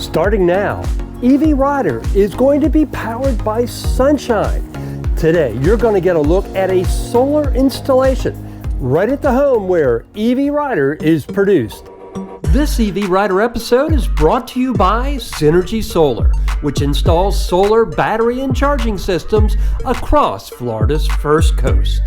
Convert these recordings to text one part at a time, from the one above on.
Starting now, EV Rider is going to be powered by sunshine. Today, you're going to get a look at a solar installation right at the home where EV Rider is produced. This EV Rider episode is brought to you by Synergy Solar, which installs solar battery and charging systems across Florida's First Coast.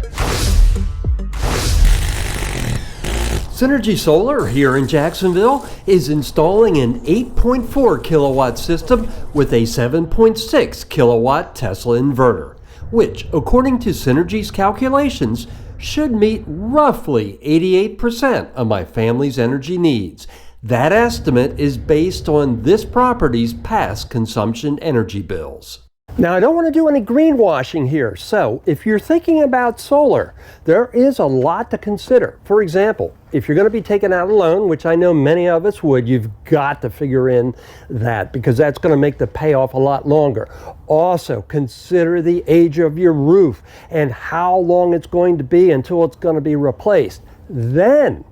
Synergy Solar here in Jacksonville is installing an 8.4 kilowatt system with a 7.6 kilowatt Tesla inverter, which, according to Synergy's calculations, should meet roughly 88% of my family's energy needs. That estimate is based on this property's past consumption energy bills. Now, I don't want to do any greenwashing here, so if you're thinking about solar, there is a lot to consider. For example, if you're going to be taking out a loan, which I know many of us would, you've got to figure in that because that's going to make the payoff a lot longer. Also, consider the age of your roof and how long it's going to be until it's going to be replaced. Then,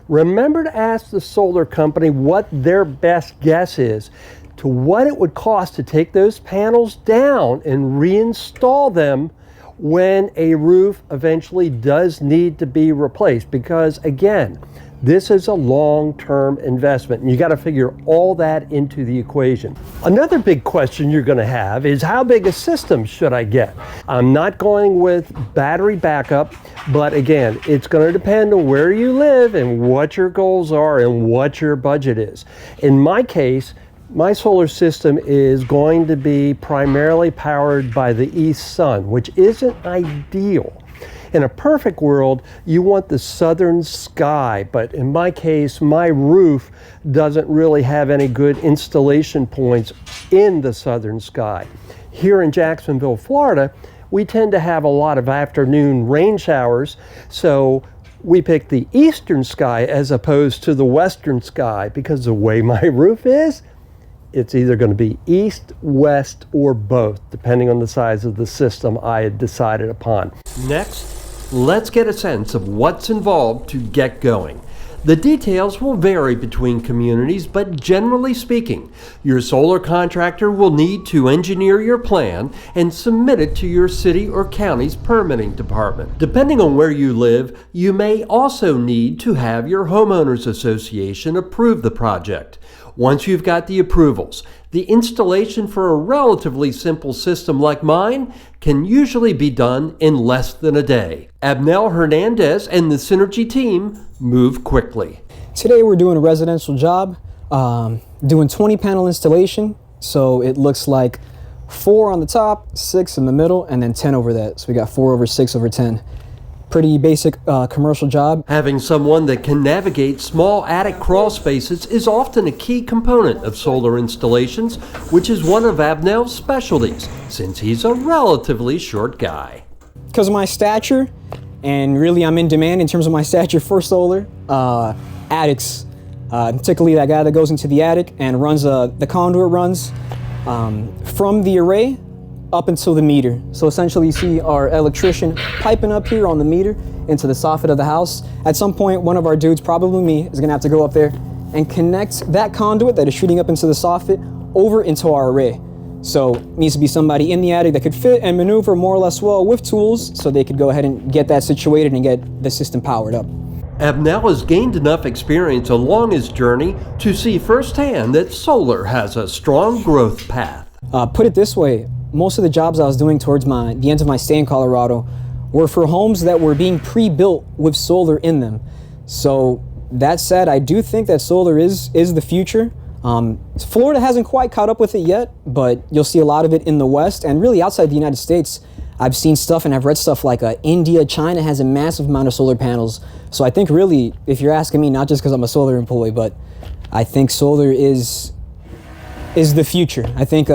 remember to ask the solar company what their best guess is to what it would cost to take those panels down and reinstall them when a roof eventually does need to be replaced. Because again, this is a long-term investment and you got to figure all that into the equation. Another big question you're going to have is how big a system should I get? I'm not going with battery backup, but again, it's going to depend on where you live and what your goals are and what your budget is. In my case, my solar system is going to be primarily powered by the east sun, which isn't ideal. In a perfect world, you want the southern sky, but in my case, my roof doesn't really have any good installation points in the southern sky. Here in Jacksonville, Florida, we tend to have a lot of afternoon rain showers, so we pick the eastern sky as opposed to the western sky because the way my roof is, it's either going to be east, west, or both, depending on the size of the system I had decided upon. Next, let's get a sense of what's involved to get going. The details will vary between communities, but generally speaking, your solar contractor will need to engineer your plan and submit it to your city or county's permitting department. Depending on where you live, you may also need to have your homeowners association approve the project. Once you've got the approvals, the installation for a relatively simple system like mine can usually be done in less than a day. Abnel Hernandez and the Synergy team move quickly. Today we're doing a residential job, doing 20 panel installation. So it looks like 4 on the top, 6 in the middle, and then 10 over that. So we got 4 over 6 over 10. Pretty basic commercial job. Having someone that can navigate small attic crawl spaces is often a key component of solar installations, which is one of Abnel's specialties, since he's a relatively short guy. Because of my stature, and really I'm in demand in terms of my stature for solar, attics, particularly that guy that goes into the attic and runs, the conduit runs from the array up until the meter. So essentially you see our electrician piping up here on the meter into the soffit of the house. At some point, one of our dudes, probably me, is gonna have to go up there and connect that conduit that is shooting up into the soffit over into our array. So it needs to be somebody in the attic that could fit and maneuver more or less well with tools so they could go ahead and get that situated and get the system powered up. Abnel has gained enough experience along his journey to see firsthand that solar has a strong growth path. Put it this way, most of the jobs I was doing towards the end of my stay in Colorado were for homes that were being pre-built with solar in them. So that said, I do think that solar is the future. Florida hasn't quite caught up with it yet, but you'll see a lot of it in the West and really outside the United States. I've seen stuff and I've read stuff like India, China has a massive amount of solar panels. So I think really, if you're asking me, not just because I'm a solar employee, but I think solar is the future. I think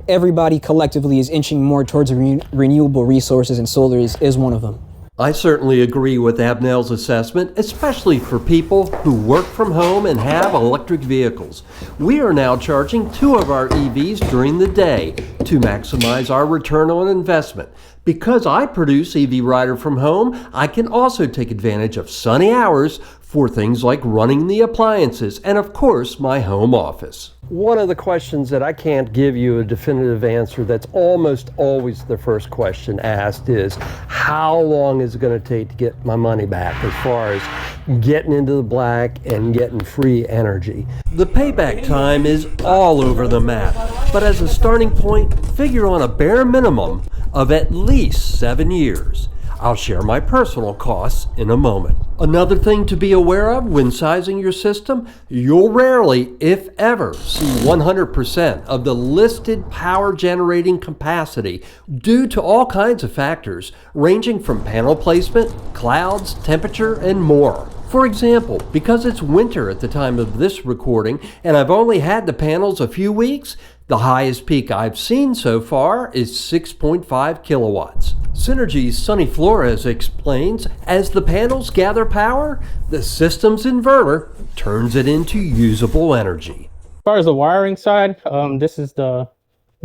everybody collectively is inching more towards renewable resources, and solar is one of them. I certainly agree with Abnel's assessment, especially for people who work from home and have electric vehicles. We are now charging 2 of our EVs during the day to maximize our return on investment. Because I produce EV Rider from home, I can also take advantage of sunny hours for things like running the appliances and, of course, my home office. One of the questions that I can't give you a definitive answer, that's almost always the first question asked, is how long is it going to take to get my money back as far as getting into the black and getting free energy? The payback time is all over the map, but as a starting point, figure on a bare minimum of at least 7 years. I'll share my personal costs in a moment. Another thing to be aware of when sizing your system, you'll rarely, if ever, see 100% of the listed power generating capacity due to all kinds of factors, ranging from panel placement, clouds, temperature, and more. For example, because it's winter at the time of this recording and I've only had the panels a few weeks, the highest peak I've seen so far is 6.5 kilowatts. Synergy's Sonny Flores explains, as the panels gather power, the system's inverter turns it into usable energy. As far as the wiring side, this is the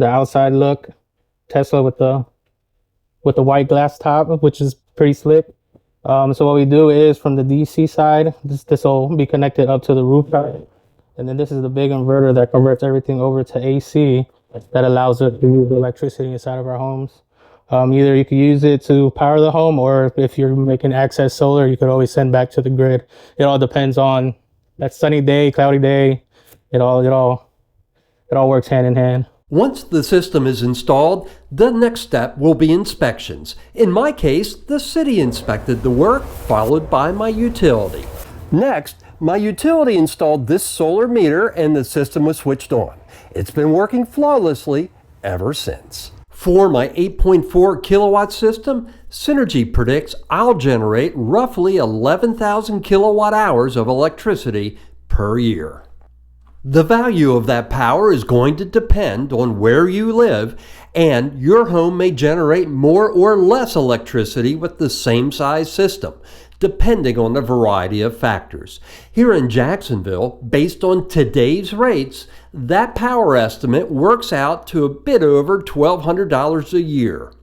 outside look. Tesla with the white glass top, which is pretty slick. So what we do is from the DC side, this will be connected up to the rooftop. And then this is the big inverter that converts everything over to AC that allows us to use the electricity inside of our homes. Either you could use it to power the home, or if you're making excess solar, you could always send back to the grid. It all depends on that sunny day, cloudy day. It all works hand in hand. Once the system is installed, the next step will be inspections. In my case, the city inspected the work, followed by my utility. Next, my utility installed this solar meter and the system was switched on. It's been working flawlessly ever since. For my 8.4 kilowatt system, Synergy predicts I'll generate roughly 11,000 kilowatt hours of electricity per year. The value of that power is going to depend on where you live, and your home may generate more or less electricity with the same size system, depending on a variety of factors. Here in Jacksonville, based on today's rates, that power estimate works out to a bit over $1,200 a year.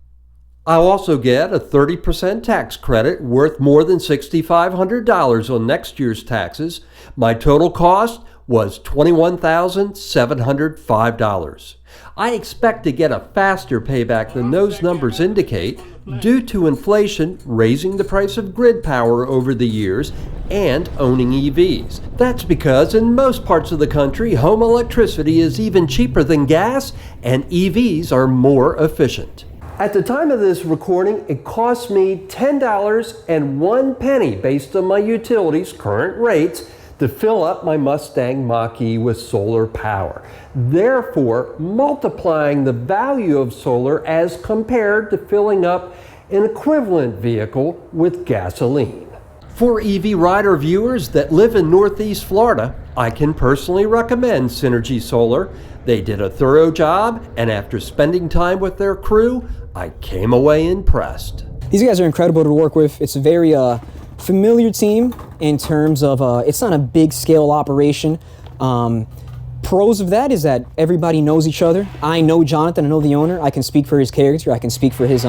I'll also get a 30% tax credit worth more than $6,500 on next year's taxes. My total cost was $21,705. I expect to get a faster payback than those numbers indicate due to inflation raising the price of grid power over the years and owning EVs. That's because in most parts of the country, home electricity is even cheaper than gas and EVs are more efficient. At the time of this recording, it cost me $10.01 based on my utility's current rates to fill up my Mustang Mach-E with solar power. Therefore, multiplying the value of solar as compared to filling up an equivalent vehicle with gasoline. For EV Rider viewers that live in Northeast Florida, I can personally recommend Synergy Solar. They did a thorough job, and after spending time with their crew, I came away impressed. These guys are incredible to work with. It's a very familiar team in terms of it's not a big scale operation. Pros of that is that everybody knows each other. I know Jonathan, I know the owner. I can speak for his character. I can speak for his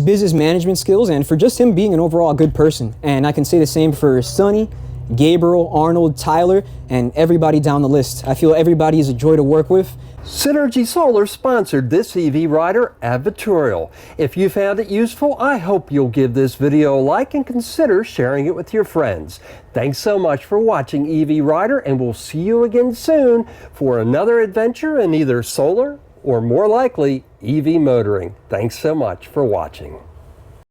business management skills and for just him being an overall good person. And I can say the same for Sonny, Gabriel, Arnold, Tyler, and everybody down the list. I feel everybody is a joy to work with. Synergy Solar sponsored this EV Rider advertorial. If you found it useful, I hope you'll give this video a like and consider sharing it with your friends. Thanks so much for watching EV Rider, and we'll see you again soon for another adventure in either solar or, more likely, EV motoring. Thanks so much for watching.